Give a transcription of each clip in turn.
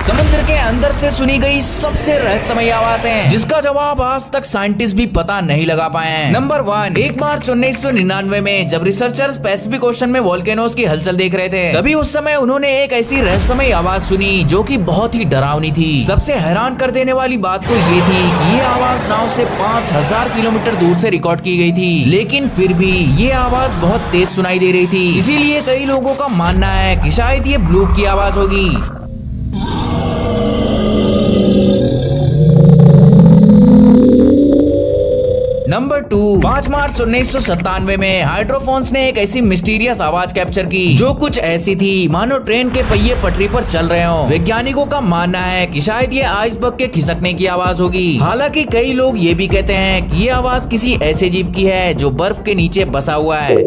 समुद्र के अंदर से सुनी गई सबसे रहस्यमय आवाजें जिसका जवाब आज तक साइंटिस्ट भी पता नहीं लगा पाए हैं। नंबर 1, 1 मार्च 1999 में जब रिसर्चर्स पैसिफिक ओशन में वोल्केनोज की हलचल देख रहे थे, तभी उस समय उन्होंने एक ऐसी रहस्यमय आवाज सुनी जो कि बहुत ही डरावनी थी। सबसे हैरान कर देने वाली बात तो ये थी कि ये आवाज नाव से 5000 किलोमीटर दूर से रिकॉर्ड की गई थी, लेकिन फिर भी ये आवाज बहुत तेज सुनाई दे रही थी। इसीलिए कई लोगों का मानना है कि शायद ये ब्लूप की आवाज होगी। नंबर 2, 5 मार्च 1997 में हाइड्रोफोन्स ने एक ऐसी मिस्टीरियस आवाज कैप्चर की जो कुछ ऐसी थी मानो ट्रेन के पहिए पटरी पर चल रहे हो। वैज्ञानिकों का मानना है कि शायद ये आइसबर्ग के खिसकने की आवाज होगी। हालांकि कई लोग ये भी कहते हैं कि ये आवाज किसी ऐसे जीव की है जो बर्फ के नीचे बसा हुआ है।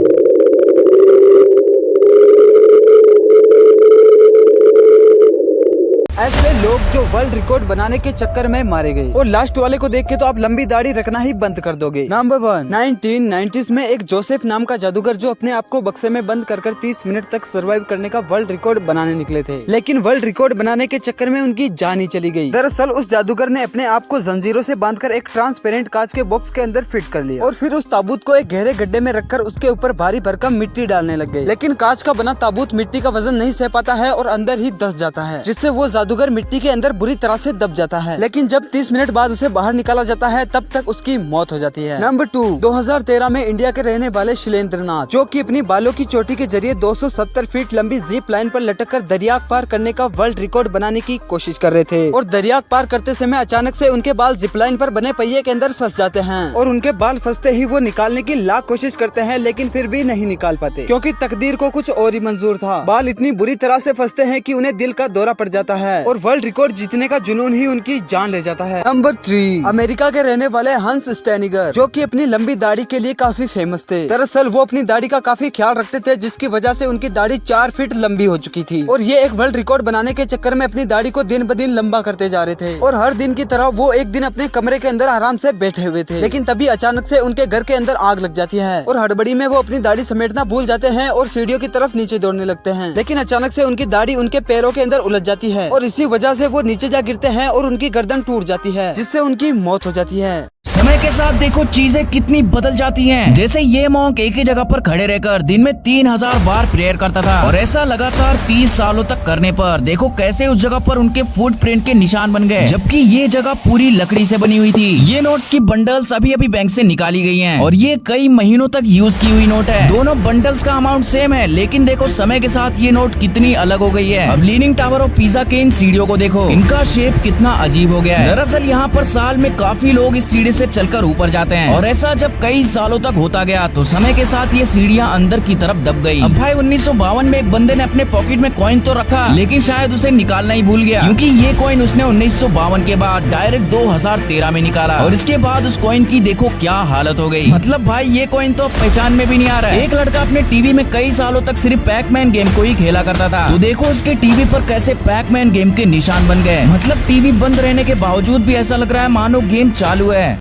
ऐसे लोग जो वर्ल्ड रिकॉर्ड बनाने के चक्कर में मारे गए, और लास्ट वाले को देख के तो आप लंबी दाढ़ी रखना ही बंद कर दोगे। नंबर 1, 1990s में एक जोसेफ नाम का जादूगर जो अपने आप को बक्से में बंद कर 30 मिनट तक सरवाइव करने का वर्ल्ड रिकॉर्ड बनाने निकले थे, लेकिन वर्ल्ड रिकॉर्ड बनाने के चक्कर में उनकी जान ही चली गई। दरअसल उस जादूगर ने अपने आप को जंजीरों से बांधकर एक ट्रांसपेरेंट कांच के बॉक्स के अंदर फिट कर लिया और फिर उस ताबूत को एक गहरे गड्ढे में रखकर उसके ऊपर भारी भरकम मिट्टी डालने लग गए। लेकिन कांच का बना ताबूत मिट्टी का वजन नहीं सह पाता है और अंदर ही धंस जाता है, जिससे वो जादूगर मिट्टी के अंदर बुरी तरह से दब जाता है। लेकिन जब 30 मिनट बाद उसे बाहर निकाला जाता है तब तक उसकी मौत हो जाती है। नंबर 2, 2013 में इंडिया के रहने वाले शैलेंद्र नाथ, जो कि अपनी बालों की चोटी के जरिए 270 फीट लंबी जीप लाइन पर लटककर दरिया पार करने का वर्ल्ड रिकॉर्ड बनाने की कोशिश कर रहे थे, और दरिया पार करते समय अचानक से उनके बाल जिप लाइन पर बने पहिए के अंदर फंस जाते हैं, और उनके बाल फंसते ही वो निकालने की लाख कोशिश करते हैं लेकिन फिर भी नहीं निकाल पाते, क्योंकि तकदीर को कुछ और ही मंजूर था। बाल इतनी बुरी तरह से फंसते हैं कि उन्हें दिल का दौरा पड़ जाता है और वर्ल्ड रिकॉर्ड जीतने का जुनून ही उनकी जान ले जाता है। नंबर 3, अमेरिका के रहने वाले हंस स्टेनिगर, जो कि अपनी लंबी दाढ़ी के लिए काफी फेमस थे। दरअसल वो अपनी दाढ़ी का काफी ख्याल रखते थे, जिसकी वजह से उनकी दाढ़ी 4 फीट लंबी हो चुकी थी, और ये एक वर्ल्ड रिकॉर्ड बनाने के चक्कर में अपनी दाढ़ी को दिन ब दिन लंबा करते जा रहे थे। और हर दिन की तरह वो एक दिन अपने कमरे के अंदर आराम से बैठे हुए थे, लेकिन तभी अचानक से उनके घर के अंदर आग लग जाती है और हड़बड़ी में वो अपनी दाढ़ी समेटना भूल जाते हैं और सीढ़ियों की तरफ नीचे दौड़ने लगते हैं। लेकिन अचानक से उनकी दाढ़ी उनके पैरों के अंदर उलझ जाती है और इसी वजह से वो नीचे जा गिरते हैं और उनकी गर्दन टूट जाती है, जिससे उनकी मौत हो जाती है। समय के साथ देखो चीजें कितनी बदल जाती हैं। जैसे ये मॉन्क एक ही जगह पर खड़े रहकर दिन में 3000 बार प्रेयर करता था, और ऐसा लगातार 30 सालों तक करने पर देखो कैसे उस जगह पर उनके फुटप्रिंट के निशान बन गए, जबकि ये जगह पूरी लकड़ी से बनी हुई थी। ये नोट्स की बंडल्स अभी अभी बैंक से निकाली गई हैं, और ये कई महीनों तक यूज की हुई नोट है। दोनों बंडल्स का अमाउंट सेम है, लेकिन देखो समय के साथ ये नोट कितनी अलग हो गई है। अब लीनिंग टावर ऑफ पिज़ा के इन सीढ़ियों को देखो, इनका शेप कितना अजीब हो गया है। दरअसल यहाँ पर साल में काफी लोग इस सीढ़ी से चलकर ऊपर जाते हैं, और ऐसा जब कई सालों तक होता गया तो समय के साथ ये सीढ़ियां अंदर की तरफ दब गई। अब भाई 1952 में एक बंदे ने अपने पॉकेट में कॉइन तो रखा, लेकिन शायद उसे निकालना ही भूल गया, क्योंकि ये कॉइन उसने 1952 के बाद डायरेक्ट 2013 में निकाला, और इसके बाद उस कॉइन की देखो क्या हालत हो गई। मतलब भाई ये कॉइन तो पहचान में भी नहीं आ रहा है। एक लड़का अपने टीवी में कई सालों तक सिर्फ पैकमैन गेम को ही खेला करता था, तो देखो उसके टीवी पर कैसे पैकमैन गेम के निशान बन गए। मतलब टीवी बंद रहने के बावजूद भी ऐसा लग रहा है मानो गेम चालू है।